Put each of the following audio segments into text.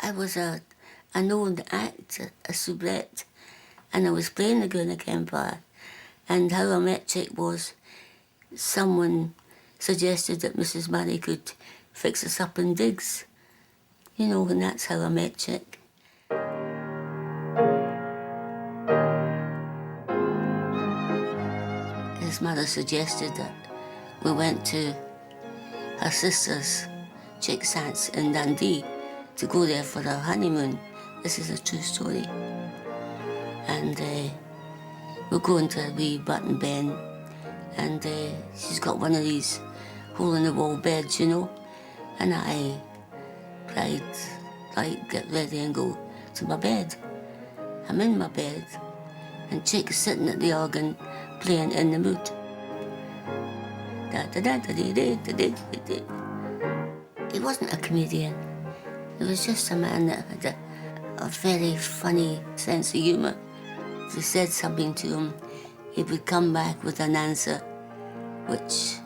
I was a known actor, a soubrette, and I was playing the Greenock Empire. And how I met Chic was someone suggested that Mrs. Murray could fix us up in digs. You know, and that's how I met Chic. His mother suggested that we went to her sister's, Chic's aunt's in Dundee, to go there for our honeymoon. This is a true story. And we're going to a wee button ben, and she's got one of these hole-in-the-wall beds, you know, and I cried, like, get ready and go to my bed. I'm in my bed, and Chic is sitting at the organ playing In the Mood. He wasn't a comedian. He was just a man that had a very funny sense of humour. If you said something to him, he would come back with an answer which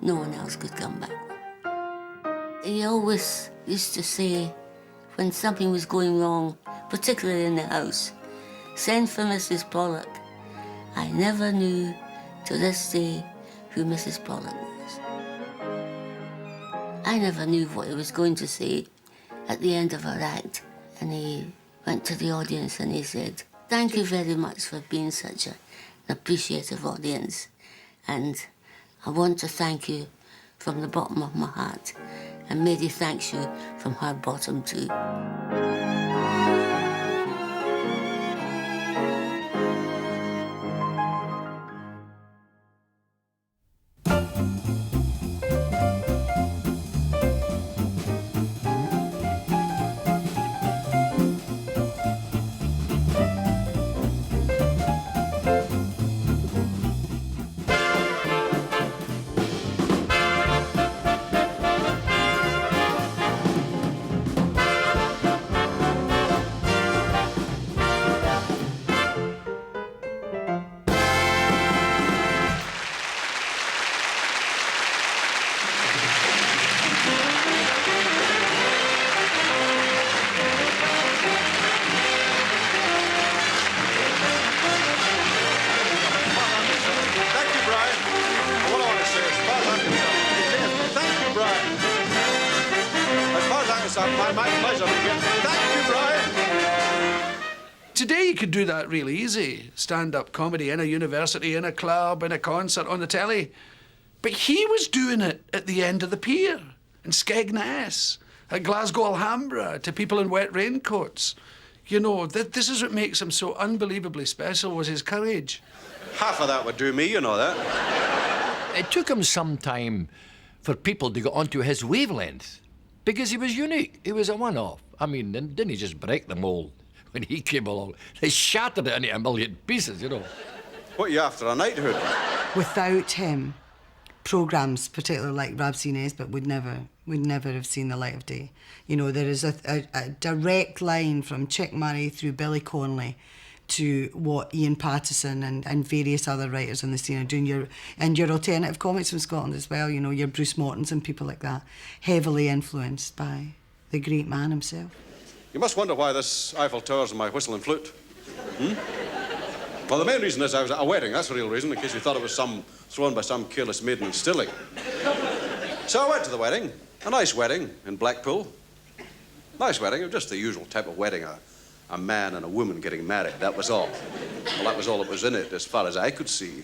no one else could come back with. He always used to say, when something was going wrong, particularly in the house, send for Mrs. Pollock. I never knew to this day who Mrs. Pollock was. I never knew what he was going to say at the end of our act, and he went to the audience and he said, thank you very much for being such an appreciative audience, and I want to thank you from the bottom of my heart, and Maidie thanks you from her bottom too. Today you could do that really easy. Stand-up comedy in a university, in a club, in a concert, on the telly. But he was doing it at the end of the pier, in Skegness, at Glasgow Alhambra, to people in wet raincoats. You know, this is what makes him so unbelievably special, was his courage. Half of that would do me, you know that. It took him some time for people to get onto his wavelength, because he was unique. He was a one-off. I mean, didn't he just break the mold when he came along? They shattered it into a million pieces, you know. What are you after, a knighthood? Without him, programmes, particularly like Rabsines, but would never have seen the light of day. You know, there is a direct line from Chic Murray through Billy Connolly to what Ian Pattison and various other writers on the scene are doing, your alternative comics from Scotland as well, you know, your Bruce Mortons and people like that, heavily influenced by the great man himself. You must wonder why this Eiffel Tower's in my whistle and flute. Well, the main reason is I was at a wedding. That's the real reason, in case you thought it was thrown by some careless maiden in Stirling. So I went to the wedding, a nice wedding in Blackpool. Nice wedding, it was just the usual type of wedding, a man and a woman getting married, that was all. Well, that was all that was in it, as far as I could see.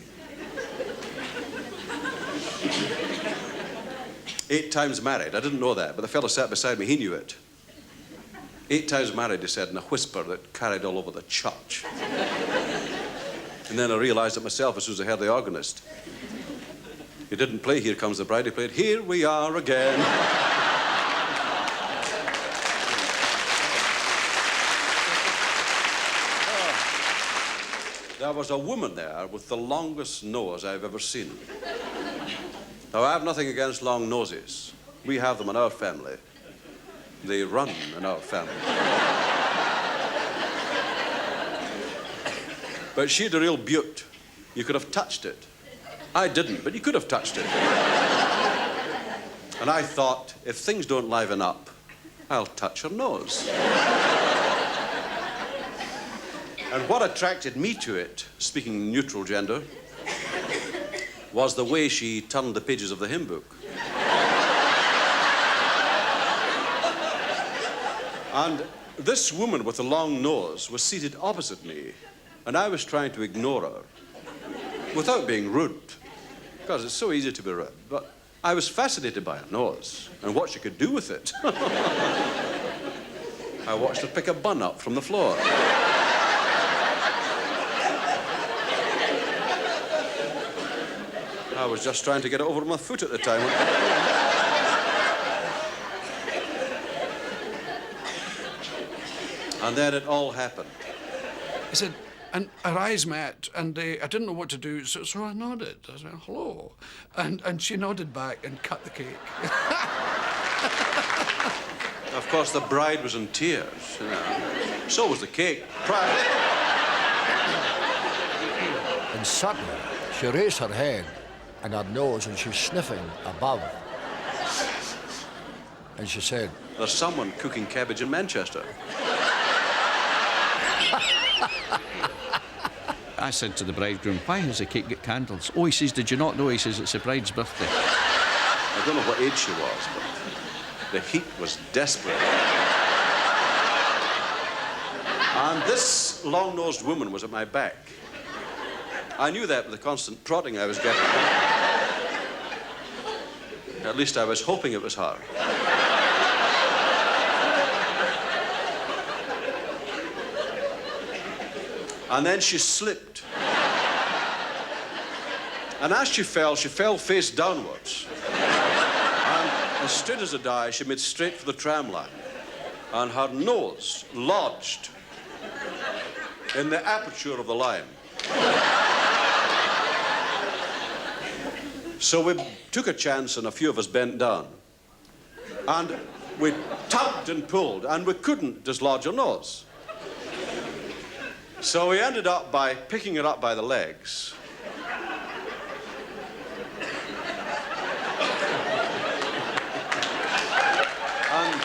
8 times married, I didn't know that, but the fellow sat beside me, he knew it. 8 times married, he said, in a whisper that carried all over the church. And then I realised it myself as soon as I heard the organist. He didn't play Here Comes the Bride, he played Here We Are Again. There was a woman there with the longest nose I've ever seen. Now, I have nothing against long noses. We have them in our family. They run in our family. But she had a real beaut. You could have touched it. I didn't, but you could have touched it. And I thought, if things don't liven up, I'll touch her nose. And what attracted me to it, speaking neutral gender, was the way she turned the pages of the hymn book. And this woman with the long nose was seated opposite me, and I was trying to ignore her without being rude, because it's so easy to be rude. But I was fascinated by her nose and what she could do with it. I watched her pick a bun up from the floor. I was just trying to get it over my foot at the time. And then it all happened. I said, and our eyes met, and I didn't know what to do, so I nodded. I said, hello. And she nodded back and cut the cake. Of course, the bride was in tears, you know. So was the cake. And suddenly, she raised her head and her nose, and she was sniffing above. And she said, There's someone cooking cabbage in Manchester. I said to the bridegroom, why has the cake got candles? Oh, he says, did you not know? He says, it's the bride's birthday. I don't know what age she was, but the heat was desperate. And this long-nosed woman was at my back. I knew that with the constant prodding I was getting. At least I was hoping it was her. And then she slipped. And as she fell face downwards. And as straight as a die, she made straight for the tram line. And her nose lodged in the aperture of the line. So we took a chance and a few of us bent down. And we tugged and pulled, and we couldn't dislodge her nose. So we ended up by picking it up by the legs. And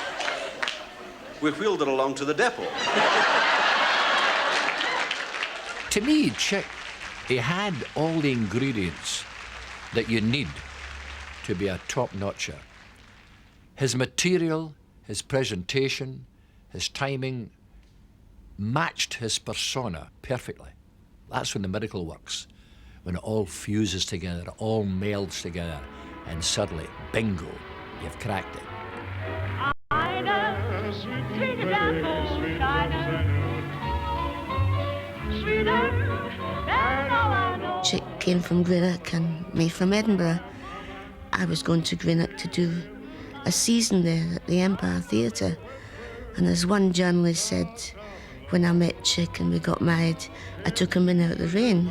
we wheeled it along to the depot. to me, Chic, he had all the ingredients that you need to be a top-notcher. His material, his presentation, his timing matched his persona perfectly. That's when the miracle works, when it all fuses together, it all melds together, and suddenly, bingo, you've cracked it. Chic came from Greenock and me from Edinburgh. I was going to Greenock to do a season there at the Empire Theatre. And as one journalist said, when I met Chic and we got married, I took him in out of the rain.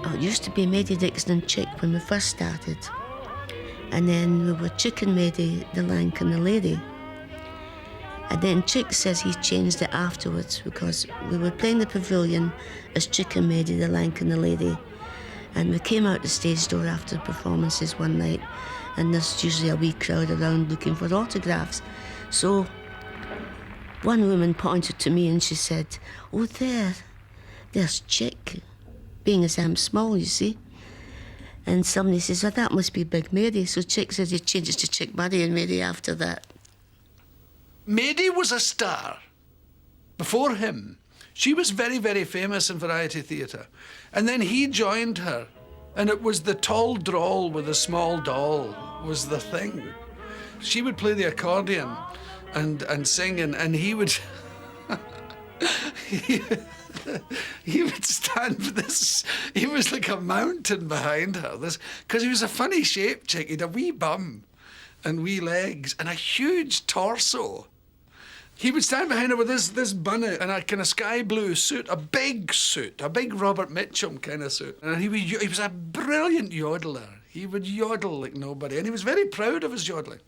Oh, it used to be Maidie, Dixon and Chic when we first started. And then we were Chic and Maidie, the Lank and the Lady. And then Chic says he changed it afterwards because we were playing the Pavilion as Chic and Maidie, the Lank and the Lady. And we came out the stage door after the performances one night, and there's usually a wee crowd around looking for autographs. So one woman pointed to me and she said, oh, there's Chic, being as I'm small, you see. And somebody says, oh, that must be Big Maidie. So Chic says he changes to Chic Murray and Maidie after that. Maidie was a star. Before him, she was very, very famous in variety theatre. And then he joined her, and it was the tall drawl with a small doll was the thing. She would play the accordion and sing, and he would... he would stand with this... He was like a mountain behind her, because he was a funny shape chick. He had a wee bum and wee legs and a huge torso. He would stand behind her with this bonnet and a kind of sky blue suit, a big Robert Mitchum kind of suit. And he was a brilliant yodeler. He would yodel like nobody, and he was very proud of his yodeling.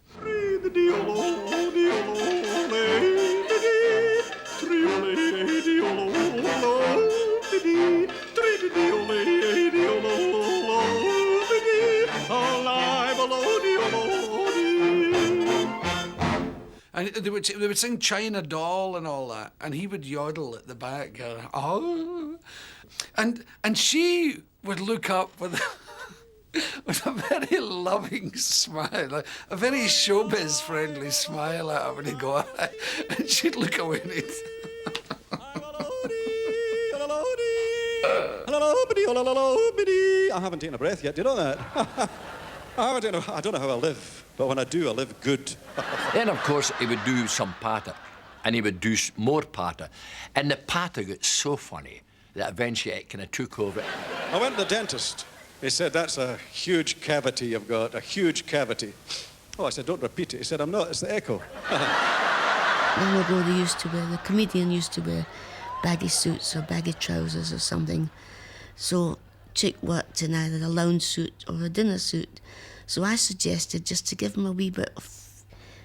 they would sing China Doll and all that, and he would yodel at the back, oh, and she would look up with with a very loving smile, like a very Showbiz friendly smile at him, and he'd go, and she'd look away and he'd... I haven't taken a breath yet, do you know that? I don't know how I live, but when I do, I live good. Then, of course, he would do some patter, and he would do more patter. And the patter got so funny that eventually it kind of took over. I went to the dentist. He said, that's a huge cavity you've got, a huge cavity. Oh, I said, don't repeat it. He said, I'm not, it's the echo. Long ago, the comedian used to wear baggy suits or baggy trousers or something. So Chic worked in either a lounge suit or a dinner suit. So I suggested, just to give him a wee bit of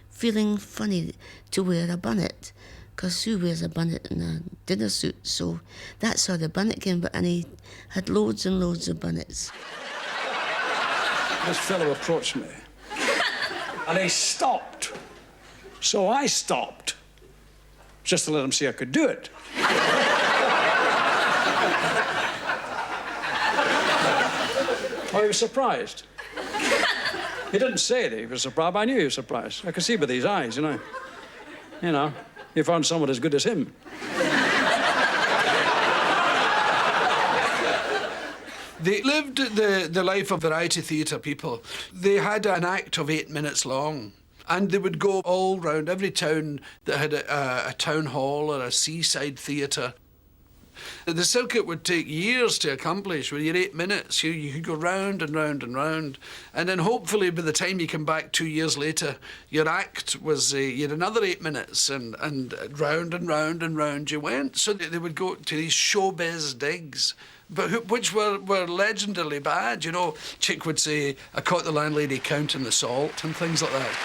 feeling funny, to wear a bonnet. Because who wears a bonnet in a dinner suit? So that's how the bonnet came, and he had loads and loads of bonnets. This fellow approached me, and he stopped. So I stopped, just to let him see I could do it. Oh, he was surprised. He didn't say that he was surprised, but I knew he was surprised. I could see by his eyes, you know. You know, he found someone as good as him. They lived the life of variety theatre people. They had an act of 8 minutes long, and they would go all round every town that had a town hall or a seaside theatre. The circuit would take years to accomplish. With your 8 minutes, you could go round and round and round, and then hopefully by the time you come back 2 years later, your act was you had another 8 minutes, and round and round and round you went. So they would go to these Showbiz digs, but which were legendarily bad. You know, Chic would say, I caught the landlady counting the salt and things like that.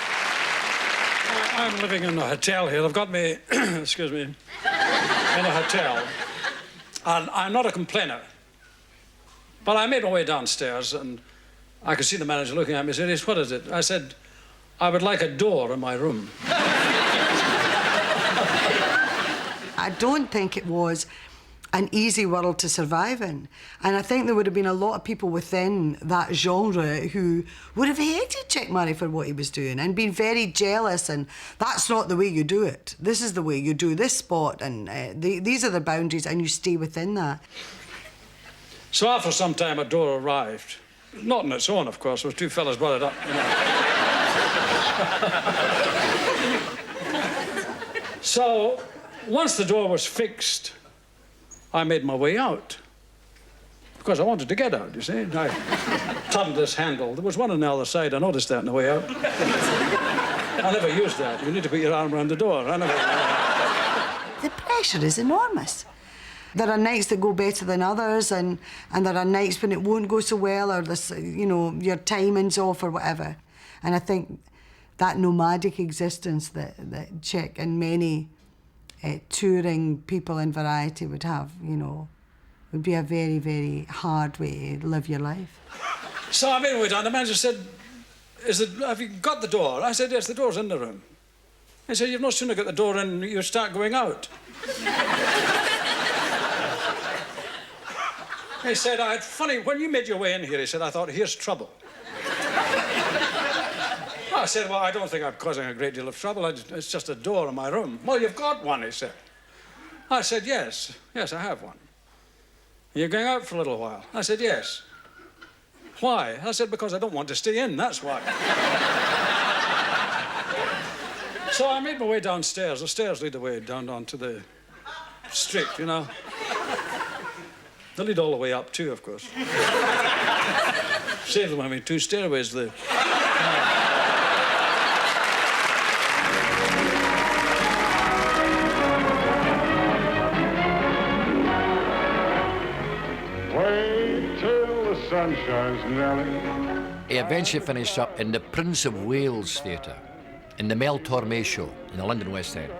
I'm living in a hotel here. They've got me, excuse me, in a hotel. And I'm not a complainer. But I made my way downstairs, and I could see the manager looking at me and said, what is it? I said, I would like a door in my room. I don't think it was an easy world to survive in. And I think there would have been a lot of people within that genre who would have hated Chic Murray for what he was doing and been very jealous, and that's not the way you do it. This is the way you do this spot, and these are the boundaries, and you stay within that. So after some time, a door arrived. Not on its own, of course. There was two fellas brought it up, you know. So once the door was fixed, I made my way out, because I wanted to get out, you see. I turned this handle. There was one on the other side. I noticed that on the way out. I never used that. You need to put your arm around the door. I never... The pressure is enormous. There are nights that go better than others, and there are nights when it won't go so well, or this, you know, your timing's off or whatever. And I think that nomadic existence that Chic and many touring people in variety would have, you know, would be a very, very hard way to live your life. So I made my way down. The manager said, have you got the door? I said, yes, the door's in the room. He said, you've no sooner got the door in, you start going out. He said, funny, when you made your way in here, he said, I thought, here's trouble. I said, well, I don't think I'm causing a great deal of trouble. It's just a door in my room. Well, you've got one, he said. I said, yes. Yes, I have one. You're going out for a little while? I said, yes. Why? I said, because I don't want to stay in, that's why. So I made my way downstairs. The stairs lead the way down onto the street, you know. They lead all the way up, too, of course. Save them having two stairways there. Sun shines, Nellie. He eventually finished up in the Prince of Wales Theatre, in the Mel Tormé show in the London West End.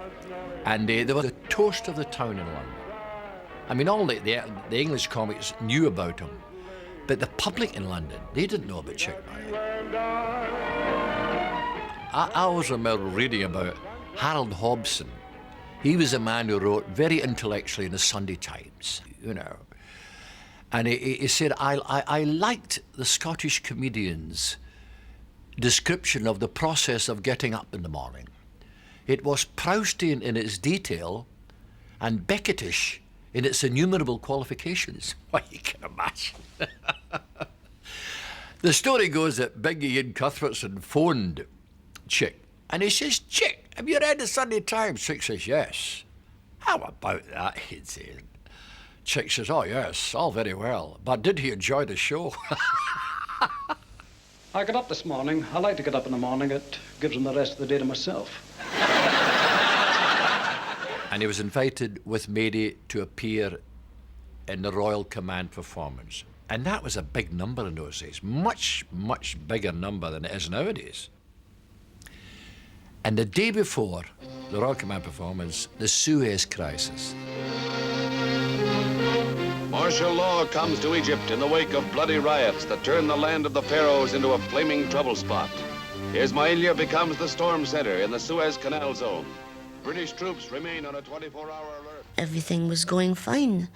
And they were the toast of the town in London. I mean, all the English comics knew about him, but the public in London, they didn't know about Chic Murray. I always remember reading about Harold Hobson, he was a man who wrote very intellectually in the Sunday Times, you know. And he said, I liked the Scottish comedian's description of the process of getting up in the morning. It was Proustian in its detail and Beckettish in its innumerable qualifications. Well, you can imagine. The story goes that Big Ian Cuthbertson phoned Chic, and he says, Chic, have you read the Sunday Times? Chic says, yes. How about that, he'd say. Chic says, oh, yes, all very well, but did he enjoy the show? I got up this morning. I like to get up in the morning. It gives them the rest of the day to myself. And he was invited with Maidie to appear in the Royal Command performance. And that was a big number in those days, much, much bigger number than it is nowadays. And the day before the Royal Command performance, the Suez Crisis. Martial law comes to Egypt in the wake of bloody riots that turn the land of the pharaohs into a flaming trouble spot. Ismailia becomes the storm center in the Suez Canal zone. British troops remain on a 24-hour alert. Everything was going fine.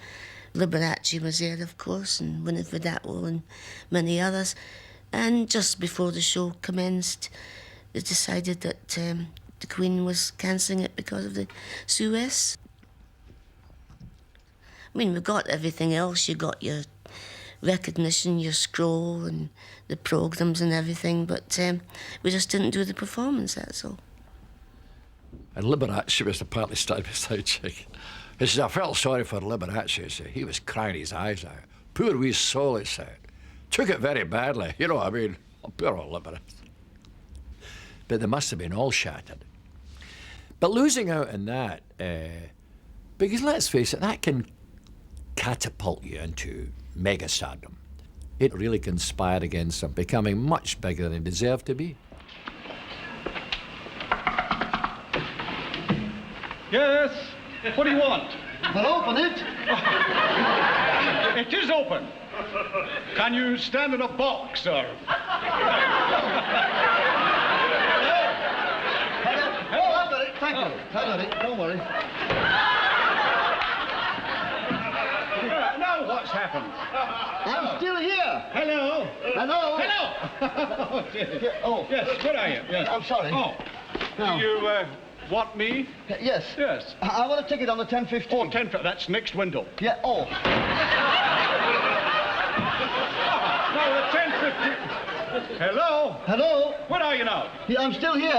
Liberace was there, of course, and Winifred Atwell and many others. And just before the show commenced, they decided that the Queen was cancelling it because of the Suez. I mean, we got everything else. You got your recognition, your scroll, and the programmes and everything, but we just didn't do the performance, that's all. And Liberace was apparently standing beside Chic. He says, I felt sorry for Liberace. He was crying his eyes out. Poor wee soul, he said. Took it very badly, you know what I mean? Oh, poor old Liberace. But they must have been all shattered. But losing out in that, because let's face it, that can catapult you into megastardom. It really conspired against them becoming much bigger than they deserved to be. Yes? What do you want? Well, open it. It is open. Can you stand in a box, sir? Oh, I've got it. Thank you. I've got it. Don't worry. Now what's happened? I'm still here. Hello? Hello. Hello? Oh, dear. Oh. Yes, where are you? Yes. I'm sorry. Oh. Now. Do you want me? Yes. Yes. I want a ticket on the 10:15. Oh, 10, that's next window. Yeah. Oh. No, the 10:15. Hello? Hello. Where are you now? Yeah, I'm still here.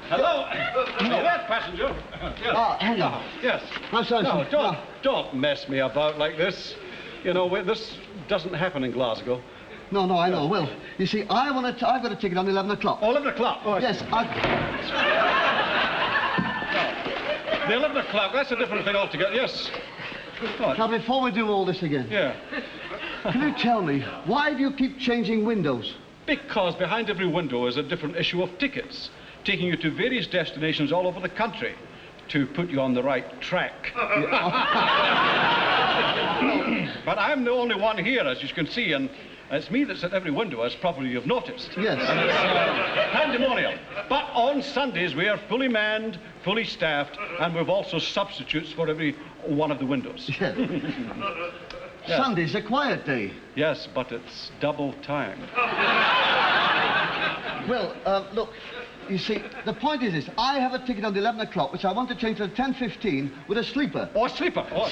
Hello? Oh, that passenger. Yes. Ah, hang on. Yes. I'm sorry. No, sir. don't mess me about like this. You know, this doesn't happen in Glasgow. No, I know. Well, you see, I've got a ticket on 11 o'clock. Oh, 11 o'clock. Oh, yes. The 11 o'clock, that's a different thing altogether. Yes. What? Now, before we do all this again, Yeah. can you tell me, why do you keep changing windows? Because behind every window is a different issue of tickets, taking you to various destinations all over the country to put you on the right track. But I'm the only one here, as you can see, and it's me that's at every window, as probably you've noticed. Yes. And it's pandemonium. But on Sundays, we are fully manned, fully staffed, and we've also substitutes for every one of the windows. Yes. Yes. Sunday's a quiet day. Yes, but it's double time. Well, look, you see, the point is this. I have a ticket on the 11 o'clock, which I want to change to the 10:15 with a sleeper. Oh, a sleeper. Oh.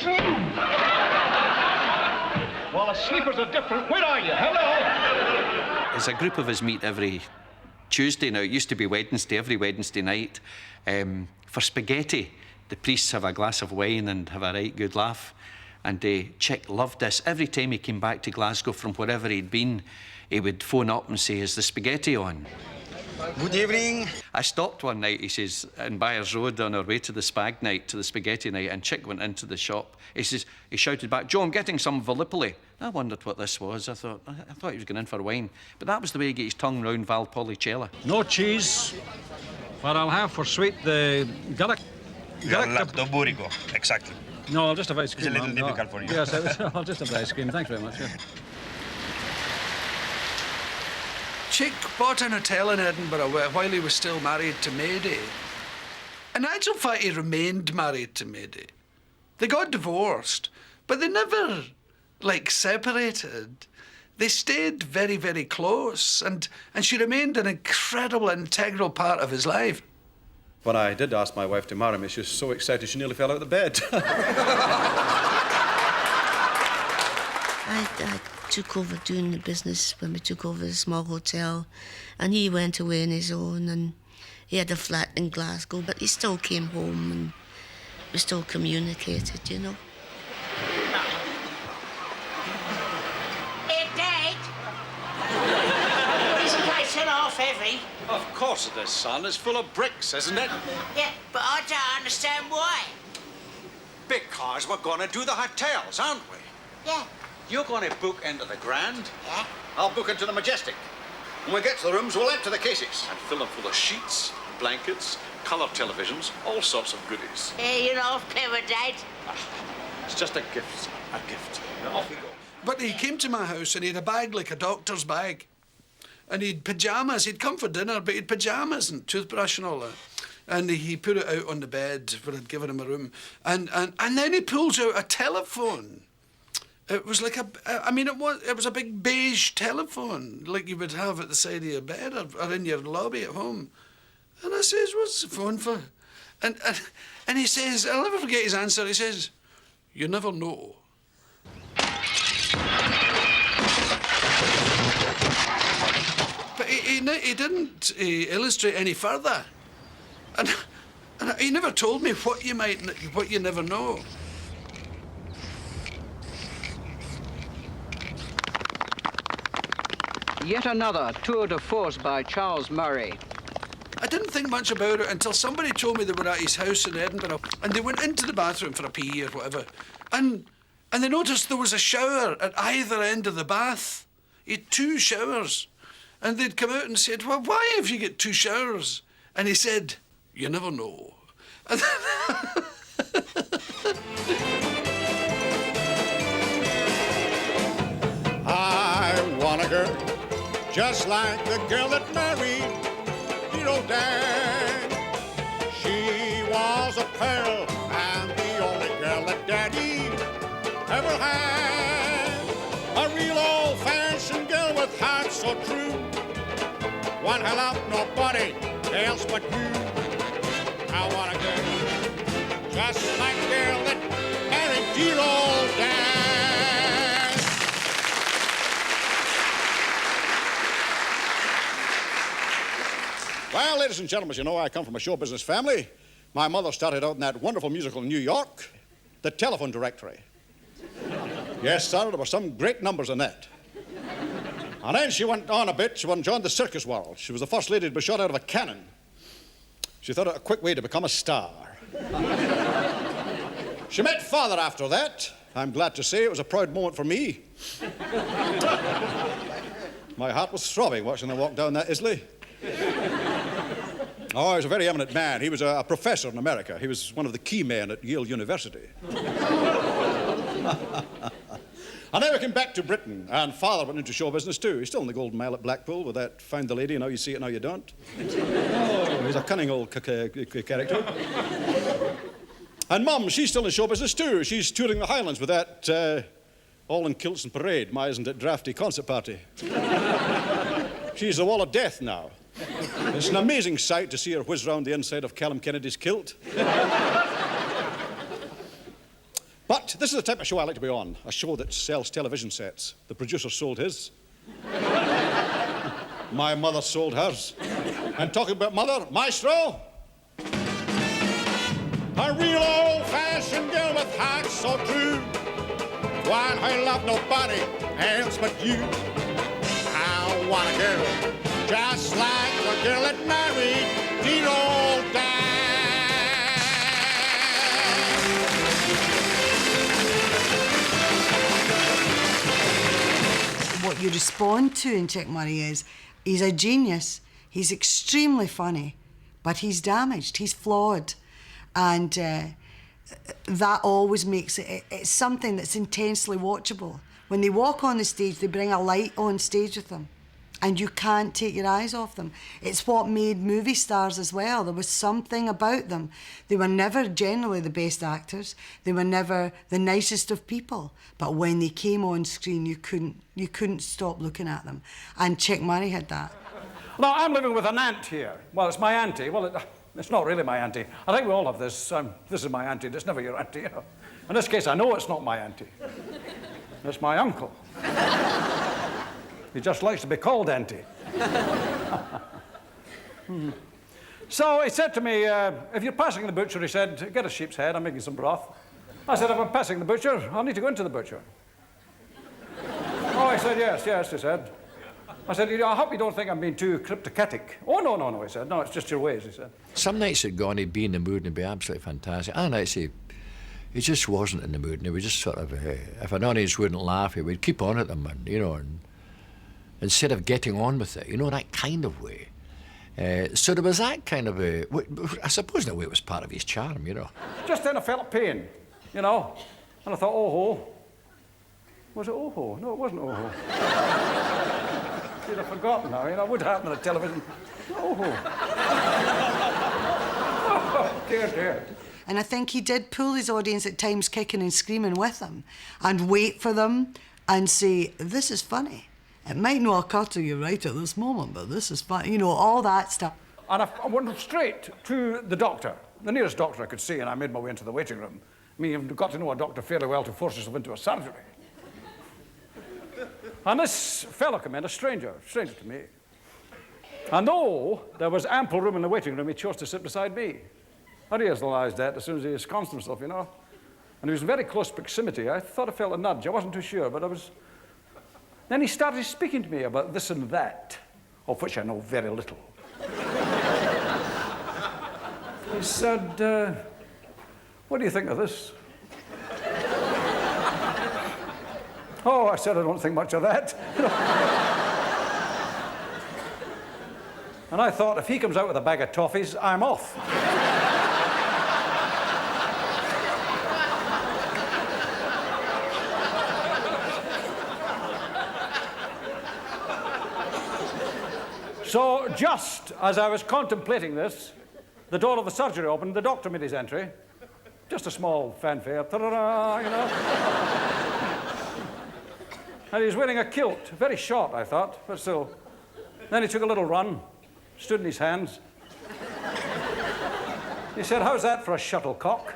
Well, a sleeper's a different... Where are you? Hello? As a group of us meet every Tuesday now, it used to be Wednesday, every Wednesday night, for spaghetti. The priests have a glass of wine and have a right good laugh. And Chic loved this. Every time he came back to Glasgow from wherever he'd been, he would phone up and say, is the spaghetti on? Good evening. I stopped one night, he says, in Byers Road on our way to the spag night, to the spaghetti night, and Chic went into the shop. He says, he shouted back, Joe, I'm getting some Valipoli. I wondered what this was. I thought he was going in for wine. But that was the way he get his tongue round Valpolicella. No cheese, but I'll have for sweet the Gallic. Lactoburico, exactly. No, I'll just have ice cream. It's a little difficult for you. Yes, I'll just have the ice cream. Thanks very much. Yeah. Chic bought an hotel in Edinburgh while he was still married to Maidie. In actual fact, he remained married to Maidie. They got divorced, but they never, like, separated. They stayed very, very close, and she remained an incredible, integral part of his life. When I did ask my wife to marry me, she was so excited she nearly fell out of the bed. I took over doing the business when we took over the small hotel, and he went away on his own, and he had a flat in Glasgow, but he still came home and we still communicated, you know. Hey, Dad! Is the place half heavy? Of course it is, son. It's full of bricks, isn't it? Yeah, but I don't understand why. Because we're going to do the hotels, aren't we? Yeah. You're going to book into the Grand. Yeah? I'll book into the Majestic. When we get to the rooms, we'll empty the cases and fill them full of sheets, blankets, colour televisions, all sorts of goodies. Yeah, you know, clever, Dad. It's just a gift, son, a gift. Now off we go. But he came to my house and he had a bag like a doctor's bag. And he'd pyjamas. He'd come for dinner, but he'd pyjamas and toothbrush and all that. And he put it out on the bed where I'd given him a room. And then he pulls out a telephone. It was like it was a big beige telephone, like you would have at the side of your bed or in your lobby at home. And I says, what's the phone for? And he says, I'll never forget his answer. He says, you never know. But he didn't illustrate any further. And he never told me what you never know. Yet another tour de force by Charles Murray. I didn't think much about it until somebody told me they were at his house in Edinburgh and they went into the bathroom for a pee or whatever. And they noticed there was a shower at either end of the bath. He had 2 showers. And they'd come out and said, well, why have you got 2 showers? And he said, you never know. I want a girl just like the girl that married dear old Dan. She was a pearl and the only girl that Daddy ever had. A real old-fashioned girl with heart so true. One hell of nobody else but you. I want a girl just like the girl that married dear old Dan. Well, ladies and gentlemen, as you know, I come from a show business family. My mother started out in that wonderful musical in New York, The Telephone Directory. Yes, sir, there were some great numbers in that. And then she went on a bit. She went and joined the circus world. She was the first lady to be shot out of a cannon. She thought it a quick way to become a star. She met Father after that. I'm glad to say it was a proud moment for me. My heart was throbbing watching her walk down that Islay. Oh, he was a very eminent man. He was a professor in America. He was one of the key men at Yale University. And then we came back to Britain, and Father went into show business too. He's still in the Golden Mile at Blackpool with that Find the Lady, now you see it, now you don't. Oh, he's a cunning old character. And Mum, she's still in show business too. She's touring the Highlands with that all in kilts and parade, my isn't it drafty concert party. She's the wall of death now. It's an amazing sight to see her whiz round the inside of Callum Kennedy's kilt. But this is the type of show I like to be on, a show that sells television sets. The producer sold his. My mother sold hers. And talking about mother, Maestro. A real old-fashioned girl with heart so true. One who loved nobody else but you. I want a girl just like the girl that married dear old Dan. What you respond to in Chic Murray is he's a genius. He's extremely funny, but he's damaged. He's flawed. And that always makes it's something that's intensely watchable. When they walk on the stage, they bring a light on stage with them. and you can't take your eyes off them. It's what made movie stars as well. There was something about them. They were never generally the best actors. They were never the nicest of people. But when they came on screen, you couldn't stop looking at them. And Chic Murray had that. Now, I'm living with an aunt here. Well, it's my auntie. Well, it's not really my auntie. I think we all have this. This is my auntie. It's never your auntie, you know. In this case, I know it's not my auntie. It's my uncle. He just likes to be called auntie. So he said to me, if you're passing the butcher, he said, get a sheep's head, I'm making some broth. I said, if I'm passing the butcher, I'll need to go into the butcher. Oh, he said, yes, he said. I said, I hope you don't think I'm being too cryptic. Oh, no, he said. No, it's just your ways, he said. Some nights he'd go and he'd be in the mood and it'd be absolutely fantastic. Other nights he just wasn't in the mood, and he would just sort of, if an audience wouldn't laugh, he would keep on at them, and, you know, and instead of getting on with it, you know, that kind of way. So there was that kind of a, I suppose in a way it was part of his charm, you know. Just then I felt pain, you know, and I thought, oh-ho. Was it oh-ho? No, it wasn't oh-ho. You'd have forgotten now, you know, it would happen on the television. Oh-ho. Oh, dear. And I think he did pull his audience at times kicking and screaming with him and wait for them and say, this is funny. It might not occur to you right at this moment, but this is funny. You know, all that stuff. And I went straight to the doctor, the nearest doctor I could see, and I made my way into the waiting room. I mean, you've got to know a doctor fairly well to force yourself into a surgery. And this fellow came in, a stranger to me. And though there was ample room in the waiting room, he chose to sit beside me. I realised that as soon as he ensconced himself, you know. And he was in very close proximity. I thought I felt a nudge. I wasn't too sure, but I was... Then he started speaking to me about this and that, of which I know very little. He said, what do you think of this? Oh, I said, I don't think much of that. And I thought, if he comes out with a bag of toffees, I'm off. So, just as I was contemplating this, the door of the surgery opened, the doctor made his entry. Just a small fanfare, ta-da-da, you know. And he was wearing a kilt, very short, I thought, but still. Then he took a little run, stood in his hands. He said, how's that for a shuttlecock?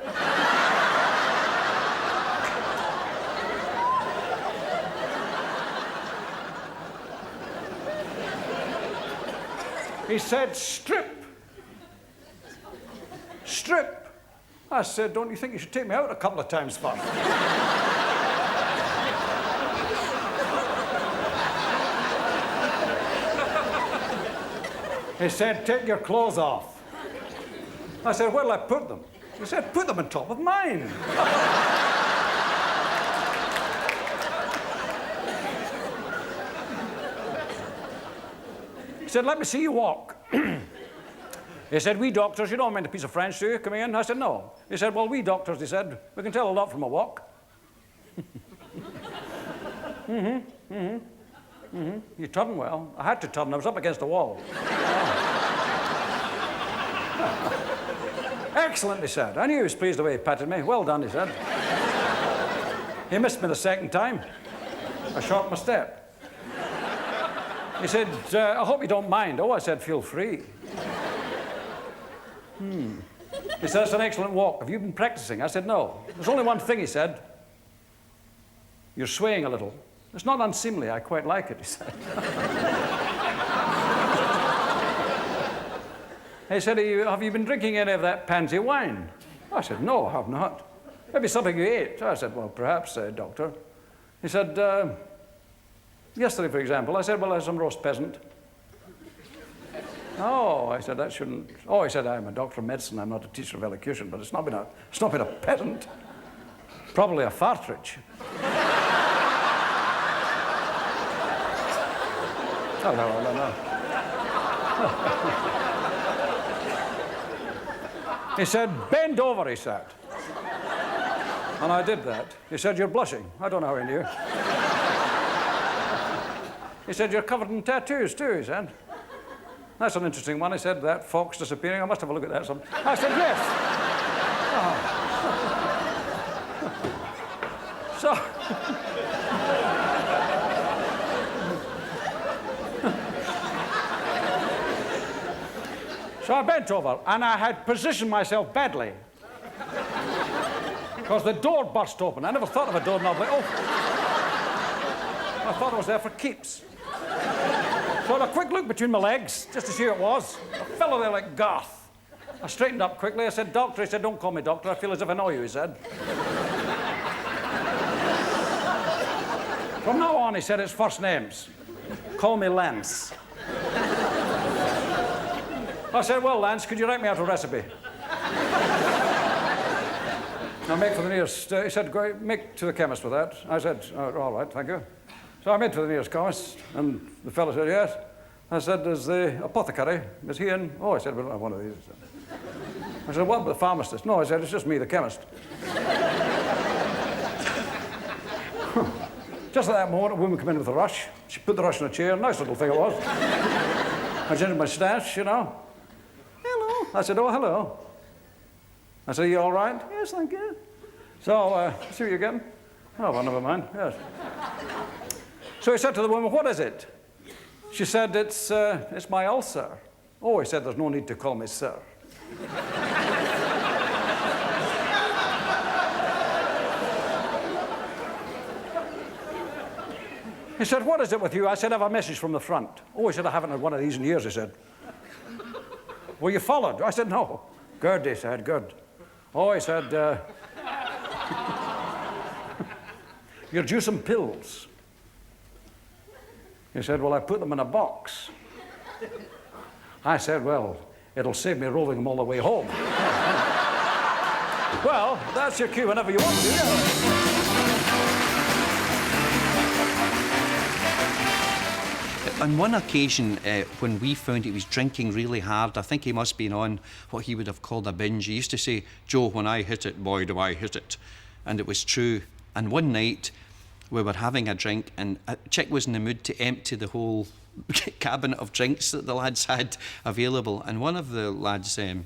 He said, strip. Strip. I said, don't you think you should take me out a couple of times first? He said, take your clothes off. I said, where'll I put them? He said, put them on top of mine. He said, let me see you walk. He said, we doctors, you don't mind a piece of French, do you? Come in. I said, no. He said, well, we doctors, he said, we can tell a lot from a walk. You turn well. I had to turn. I was up against the wall. Excellent, he said. I knew he was pleased the way he patted me. Well done, he said. He missed me the second time. I shot my step. He said, I hope you don't mind. Oh, I said, feel free. He said, it's an excellent walk. Have you been practicing? I said, no. There's only one thing, he said. You're swaying a little. It's not unseemly. I quite like it, he said. He said, have you been drinking any of that pansy wine? I said, no, I have not. Maybe something you ate. I said, well, perhaps, doctor. He said, yesterday, for example. I said, well, I had some roast peasant. Oh, I said, that shouldn't... Oh, he said, I'm a doctor of medicine. I'm not a teacher of elocution, but it's not been a peasant. Probably a partridge. Oh, no. He said, bend over, he said. And I did that. He said, you're blushing. I don't know how he knew. He said, you're covered in tattoos too, he said. That's an interesting one. He said, that fox disappearing. I must have a look at that. I said, yes. So... So I bent over, and I had positioned myself badly. Because the door burst open. I never thought of a doorknob like, oh. I thought it was there for keeps. So I had a quick look between my legs, just to see who it was. A fellow there like Garth. I straightened up quickly. I said, doctor. He said, don't call me doctor. I feel as if I know you, he said. From now on, he said, it's first names. Call me Lance. I said, well, Lance, could you write me out a recipe? Now, make for the nearest... he said, go make to the chemist with that. I said, all right, thank you. So I made to the nearest chemist, and the fellow said, yes. I said, there's the apothecary. Is he in? Oh, I said, we don't have one of these. I said, what about the pharmacist? No, I said, it's just me, the chemist. Just at that moment, a woman came in with a rush. She put the rush in a chair. Nice little thing it was. I changed my stance, you know. Hello. I said, oh, hello. I said, are you all right? Yes, thank you. So, see what you're getting? Oh, well, never mind. Yes. So he said to the woman, what is it? She said, it's my ulcer. Oh, he said, there's no need to call me sir. He said, what is it with you? I said, I have a message from the front. Oh, he said, I haven't had one of these in years, he said. Were you followed? I said, no. Good, he said, good. Oh, he said, you're due some pills. He said, well, I put them in a box. I said, well, it'll save me rolling them all the way home. Well, that's your cue whenever you want to. Yeah. On one occasion, when we found he was drinking really hard, I think he must have been on what he would have called a binge. He used to say, Joe, when I hit it, boy, do I hit it. And it was true. And one night, we were having a drink, and Chick was in the mood to empty the whole cabinet of drinks that the lads had available. And one of the lads, a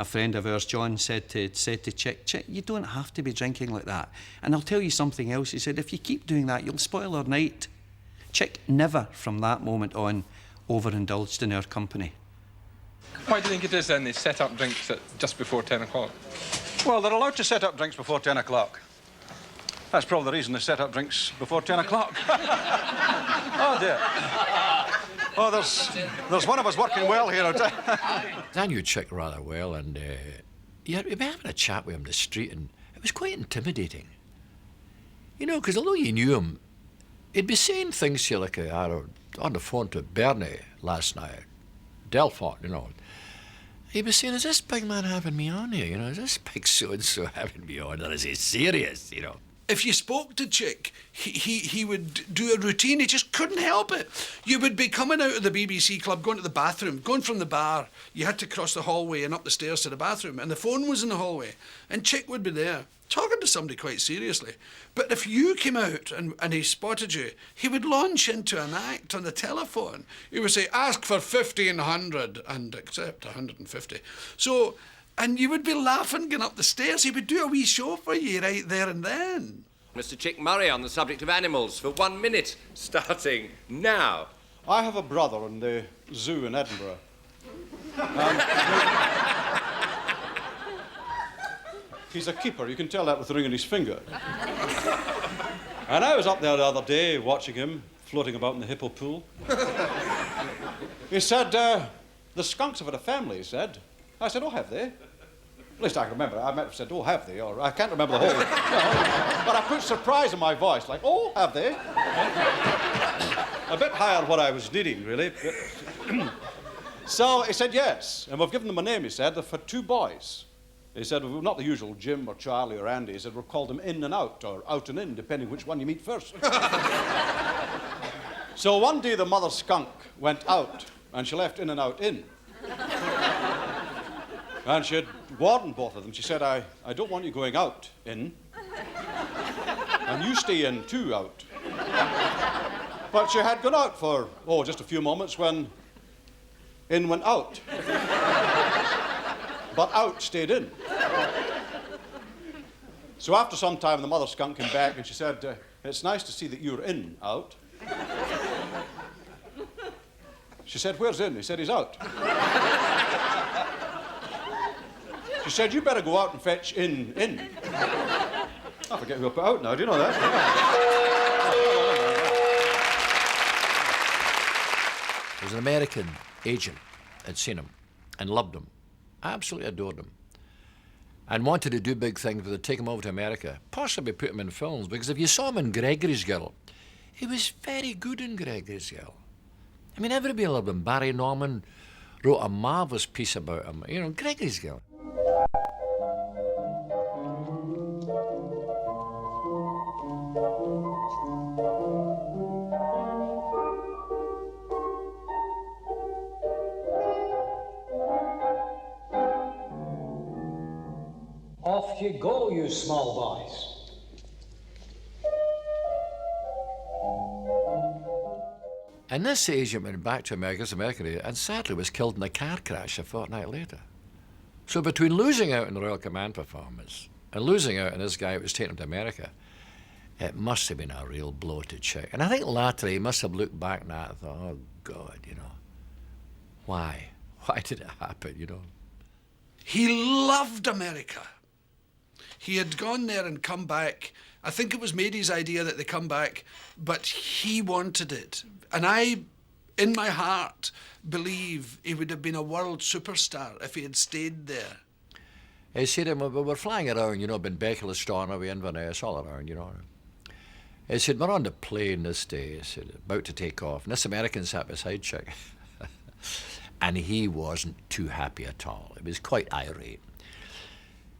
friend of ours, John, said to Chick, Chick, you don't have to be drinking like that. And I'll tell you something else. He said, if you keep doing that, you'll spoil our night. Chick never, from that moment on, overindulged in our company. Why do you think it is, then, they set up drinks at just before 10 o'clock? Well, they're allowed to set up drinks before 10 o'clock. That's probably the reason they set up drinks before 10 o'clock. Oh, dear. Oh, there's one of us working well here. I knew Chick rather well, and you'd be having a chat with him in the street, and it was quite intimidating. You know, because although you knew him, he'd be saying things to you like, I was on the phone to Bernie last night, Delphort, you know. He'd be saying, is this big man having me on here, you know? Is this big so-and-so having me on, or is he serious, you know? If you spoke to Chick, he would do a routine. He just couldn't help it. You would be coming out of the BBC club, going to the bathroom, going from the bar. You had to cross the hallway and up the stairs to the bathroom, and the phone was in the hallway, and Chick would be there, talking to somebody quite seriously. But if you came out and he spotted you, he would launch into an act on the telephone. He would say, ask for 1,500 and accept 150. So... and you would be laughing going up the stairs. He would do a wee show for you right there and then. Mr. Chic Murray on the subject of animals for 1 minute, starting now. I have a brother in the zoo in Edinburgh. He's a keeper. You can tell that with the ring on his finger. And I was up there the other day watching him floating about in the hippo pool. He said, the skunks have had a family, he said. I said, oh, have they? At least I can remember. I might have said, oh, have they? Or I can't remember the whole... No, but I put surprise in my voice, like, oh, have they? A bit higher what I was needing, really. So he said, yes. And we've given them a name, he said. They've had 2 boys. He said, well, not the usual Jim or Charlie or Andy. He said, we'll call them In and Out or Out and In, depending which one you meet first. So one day the mother skunk went out, and she left In and Out in. And she had warned both of them. She said, I don't want you going out in, and you stay in too out. But she had gone out for, just a few moments when in went out. But out stayed in. So after some time, the mother skunk came back and she said, it's nice to see that you're in, out. She said, where's in? He said, he's out. She said, you better go out and fetch in. I forget who I put out now, do you know that? There's an American agent had seen him and loved him, absolutely adored him, and wanted to do big things with him, take him over to America, possibly put him in films, because if you saw him in Gregory's Girl, he was very good in Gregory's Girl. I mean, everybody loved him. Barry Norman wrote a marvellous piece about him, you know, Gregory's Girl. Off you go, you small boys. And this agent went back to America, and sadly was killed in a car crash a fortnight later. So between losing out in the Royal Command performance and losing out in this guy who was taken to America, it must have been a real blow to Chic. And I think latterly he must have looked back now and thought, oh God, you know, why? Why did it happen, you know? He loved America. He had gone there and come back. I think it was Maidie's idea that they come back, but he wanted it. And I, in my heart, believe he would have been a world superstar if he had stayed there. He said, we were flying around, you know, been Beckelstorm, we Inverness, all around, you know. He said, we're on the plane this day, he said, about to take off. And this American sat beside Chic. And he wasn't too happy at all. He was quite irate.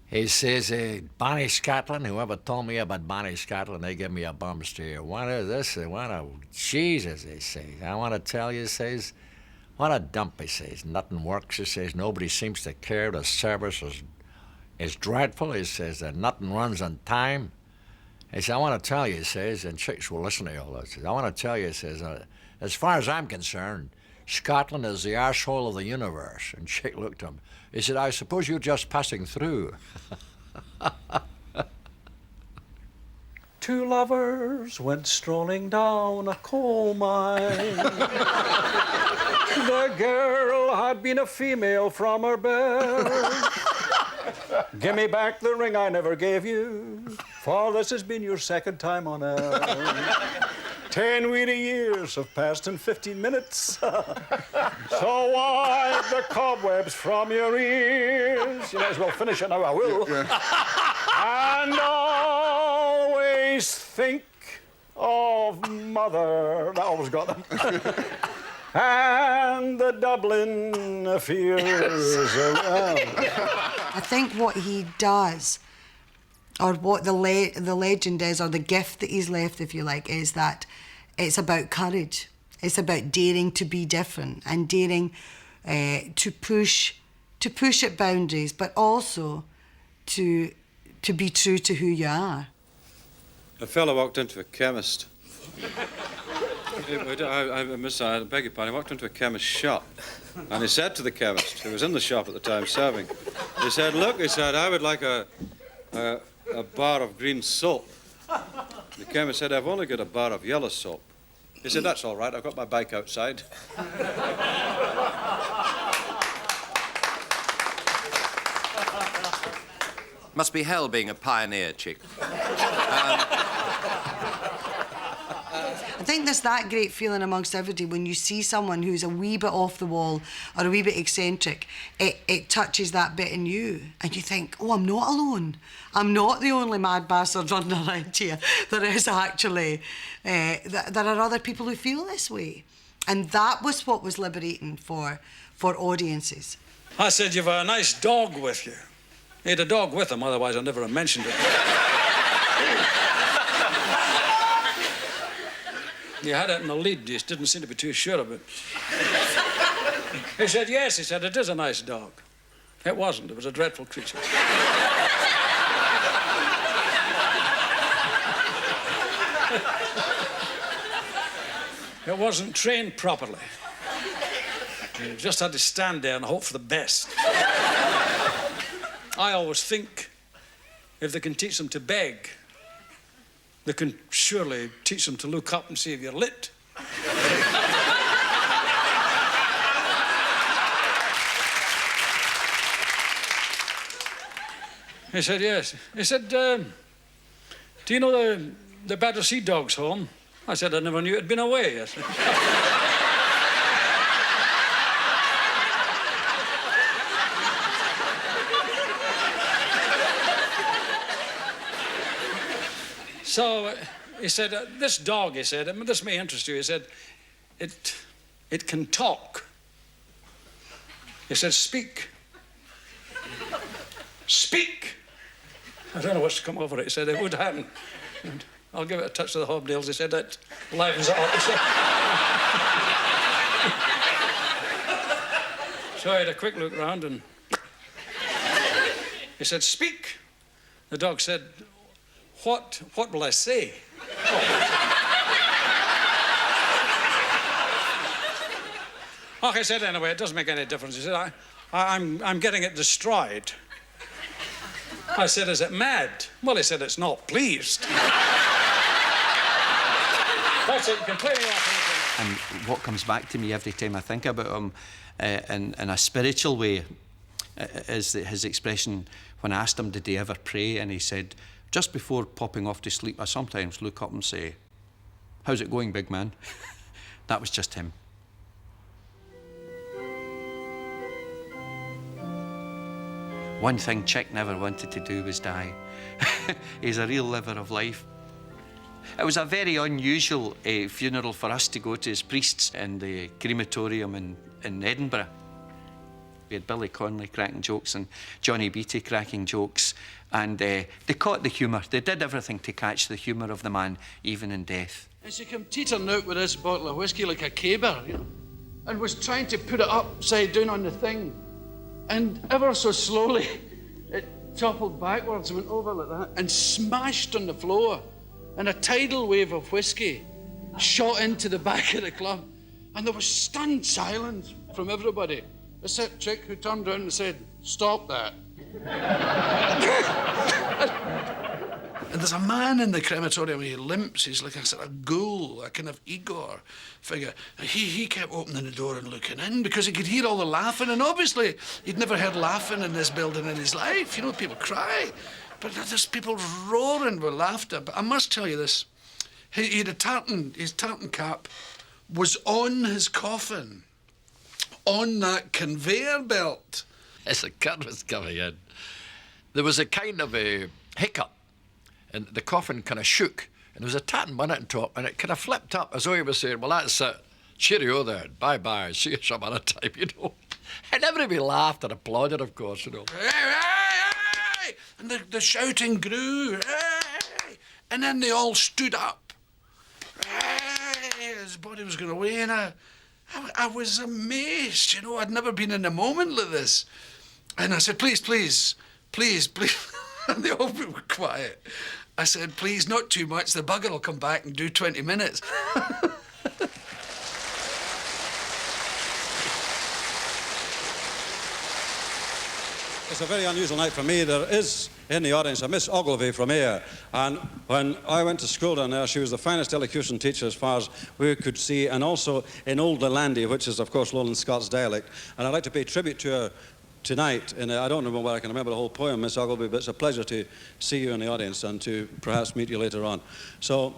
He says, Bonnie Scotland, whoever told me about Bonnie Scotland, they give me a bum steer. What is this? What a Jesus, he says. I want to tell you, he says, what a dump, he says. Nothing works, he says. Nobody seems to care. The service is dreadful, he says. That nothing runs on time. He says, I want to tell you, he says, and Chics will listen to all that. He says, I want to tell you, he says, as far as I'm concerned, Scotland is the arsehole of the universe. And Chic looked at him. He said, I suppose you're just passing through. Two lovers went strolling down a coal mine. The girl had been a female from her birth. Give me back the ring I never gave you, for this has been your second time on earth. 10 weary years have passed in 15 minutes. So wipe the cobwebs from your ears. You might as well finish it now, I will. And always think of mother. That always got them. And the Dublin fears around. I think what he does, or what the legend is, or the gift that he's left, if you like, is that it's about courage. It's about daring to be different and daring to push at boundaries, but also to be true to who you are. A fellow walked into a chemist. I beg your pardon, he walked into a chemist's shop and he said to the chemist, who was in the shop at the time serving, he said, look, he said, I would like a bar of green soap. The chemist said, I've only got a bar of yellow soap. He said, that's all right, I've got my bike outside. Must be hell being a pioneer, Chic. I think there's that great feeling amongst everybody when you see someone who's a wee bit off the wall or a wee bit eccentric. It touches that bit in you, and you think, oh, I'm not alone. I'm not the only mad bastard running around here. There is actually, there are other people who feel this way. And that was what was liberating for audiences. I said, you've a nice dog with you. He had a dog with him, otherwise I never have mentioned it. He had it in the lead, he just didn't seem to be too sure of it. He said, yes, he said, it is a nice dog. It wasn't, it was a dreadful creature. It wasn't trained properly. You just had to stand there and hope for the best. I always think if they can teach them to beg, they can surely teach them to look up and see if you're lit. He said, yes. He said, do you know the Battersea Dogs home? I said, I never knew it had been away. I said. So he said, this dog, he said, this may interest you, he said, it can talk. He said, speak. Speak! I don't know what's come over it. He said, it would happen. And I'll give it a touch of the hobnails. He said, that livens it up. He said. So I had a quick look round and he said, speak. The dog said, what will I say? Oh, he said, anyway, it doesn't make any difference. He said, I'm getting it destroyed. I said, is it mad? Well, he said, it's not pleased. That's it, you can play me off anything. And what comes back to me every time I think about him in a spiritual way is his expression when I asked him, did he ever pray? And he said, just before popping off to sleep, I sometimes look up and say, how's it going, big man? That was just him. One thing Chic never wanted to do was die. He's a real liver of life. It was a very unusual funeral for us to go to as priests in the crematorium in Edinburgh. We had Billy Connolly cracking jokes and Johnny Beattie cracking jokes, and they caught the humour. They did everything to catch the humour of the man, even in death. And she came teetering out with this bottle of whiskey like a caber, you know, and was trying to put it upside down on the thing. And ever so slowly, it toppled backwards and went over like that and smashed on the floor. And a tidal wave of whiskey shot into the back of the club. And there was stunned silence from everybody, except Chic, who turned around and said, stop that. And there's a man in the crematorium, he limps, he's like a sort of ghoul, a kind of Igor figure. And he kept opening the door and looking in because he could hear all the laughing, and obviously he'd never heard laughing in this building in his life. You know, people cry, but there's people roaring with laughter. But I must tell you this, he had his tartan cap was on his coffin, on that conveyor belt. As the curtain was coming in, there was a kind of a hiccup. And the coffin kind of shook, and there was a tartan bonnet on top, and it kind of flipped up as though he was saying, well, that's it. Cheerio then. Bye-bye. See you some other time, you know. And everybody laughed and applauded, of course, you know. Hey, hey, hey! And the shouting grew. Hey! And then they all stood up. Hey! His body was going away, and I was amazed, you know. I'd never been in a moment like this. And I said, please, please, please, please. And they all were quiet. I said, please, not too much. The bugger will come back and do 20 minutes. It's a very unusual night for me. There is in the audience a Miss Ogilvy from Ayr. And when I went to school down there, she was the finest elocution teacher as far as we could see, and also in Old Lowlandy, which is, of course, Lowland Scots dialect. And I'd like to pay tribute to her tonight, and I don't know whether I can remember the whole poem, Miss Ogilvy, but it's a pleasure to see you in the audience and to perhaps meet you later on. So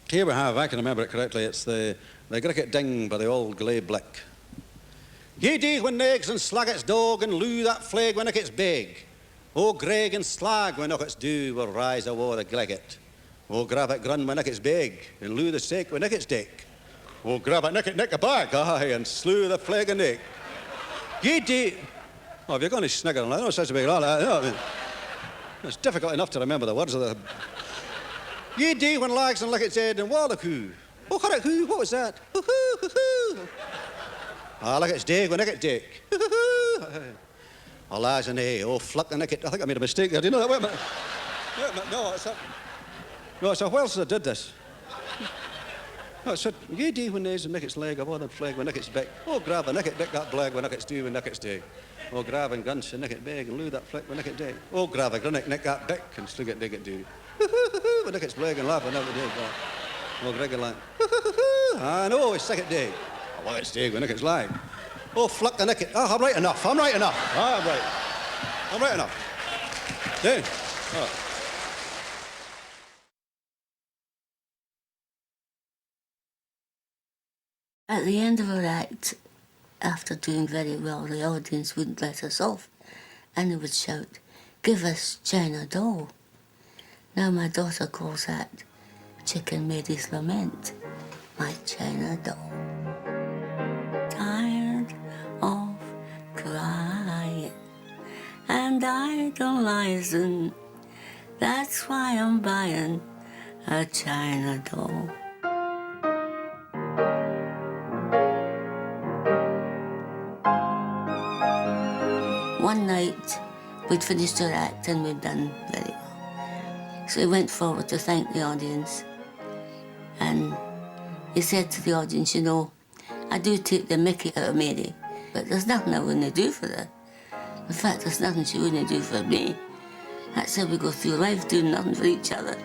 here we have, if I can remember it correctly, it's the Gricket Ding by the old Gley Blick. Ye dee when eggs and slagget's dog and loo that flag when it gets big. O Greg and slag when it gets do will rise awa the Glegget. O grab it grun when it gets big and loo the steak when it gets dick. O grab it nick a bag, aye, and slew the flag and nick. Ye dee... Oh, if you're going to snigger, I know it's such a big lot. I mean, it's difficult enough to remember the words of the... Ye dee when lags and licket's head and wallachoo. Oh, hoo, what was that? Hoo-hoo, hoo-hoo. Ah, licket's dig when nicket dick. Hoo-hoo. Oh, lads and eh, oh, fluck the nicket. I think I made a mistake there. Do you know that? Wait a minute. No, it's a Welsh that did this. Oh, so you do when there's a nicket's leg, I want a flag when nicket's back. Oh, grab a nicket, dick that blag when nicket's do when nicket's day. Oh, grab and guns and nicket bag and loo that flick when nicket day. Oh, grab a grinnick, nick that dick and slug it, nicket do. When nicket's blag and laugh and nicket day. Oh, Gregor like, I know, it's second day. Oh, well, it's day when nicket's lag. Oh, flick the nicket. Oh, I'm right enough, I'm right enough. Ah, I'm right. I'm right enough. Day. Oh. At the end of our act, after doing very well, the audience wouldn't let us off, and they would shout, "Give us China Doll." Now my daughter calls that Chicken Maidie's Lament, my China Doll. Tired of crying and idolizing, that's why I'm buying a China Doll. One night, we'd finished our act and we'd done very well. So he went forward to thank the audience. And he said to the audience, you know, I do take the mickey out of Maidie, but there's nothing I wouldn't do for her. In fact, there's nothing she wouldn't do for me. That's how we go through life, doing nothing for each other.